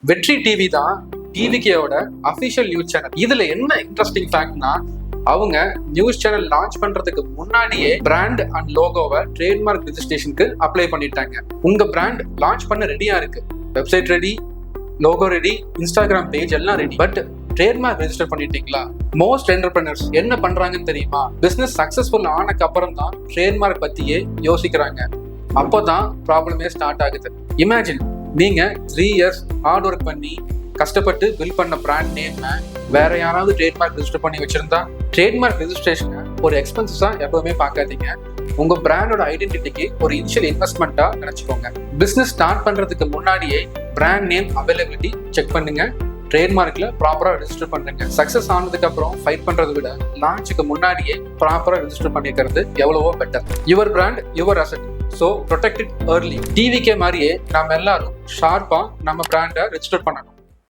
வெற்றி டிவி தான் டிவிகேயோட official news channel. இதுல என்ன இன்ட்ரெஸ்டிங் ஃபேக்ட்னா, அவங்க நியூஸ் சேனல் லான்ச் பண்றதுக்கு முன்னாடியே பிராண்ட் அண்ட் லோகோவை ட்ரேட்மார்க் ரெஜிஸ்ட்ரேஷனுக்கு அப்ளை பண்ணிட்டாங்க. உங்க பிராண்ட் லான்ச் பண்ண ரெடியா இருக்கு, website ready, logo ready, Instagram page எல்லாம் ரெடி. பட் ட்ரேட்மார்க் ரெஜிஸ்டர் பண்ணிட்டீங்களா? மோஸ்ட் என்டர்பிரனர்ஸ் என்ன பண்றாங்கன்னு தெரியுமா? பிசினஸ் சக்சஸ்ஃபுல் ஆனக்கு அப்புறம் தான் ட்ரேட்மார்க் பத்தியே யோசிக்கிறாங்க. அப்போதான் ப்ராப்ளமே ஸ்டார்ட் ஆகுது. இமேஜின், நீங்க 3 years ஹார்ட் ஒர்க் பண்ணி கஷ்டப்பட்டு பில் பண்ண பிராண்ட் நேம் வேற யாராவது ட்ரேட்மார்க் ரெஜிஸ்டர் பண்ணி வச்சிருந்தா, ட்ரேட்மார்க் ரெஜிஸ்ட்ரேஷனை ஒரு எக்ஸ்பென்சஸா எப்பவுமே பார்க்காதீங்க. உங்க பிராண்டோட ஐடென்டிட்டிக்கு ஒரு இனிஷியல் இன்வெஸ்ட்மெண்ட்டா நினைச்சுக்கோங்க. பிசினஸ் ஸ்டார்ட் பண்றதுக்கு முன்னாடியே பிராண்ட் நேம் அவைலபிலிட்டி செக் பண்ணுங்க. ட்ரேட்மார்க்ல ப்ராப்பரா ரெஜிஸ்டர் பண்ணுங்க. சக்சஸ் ஆனதுக்கு அப்புறம் ஃபைட் பண்றதை விட லான்ச்சுக்கு முன்னாடியே ப்ராப்பரா ரெஜிஸ்டர் பண்ணிக்கிறது எவ்வளவோ better. Your brand your asset, so protect it early. TVK மாதிரியே நம்ம எல்லாரும் ஷார்ப்பா நம்ம பிராண்டை ரெஜிஸ்டர் பண்ணணும்.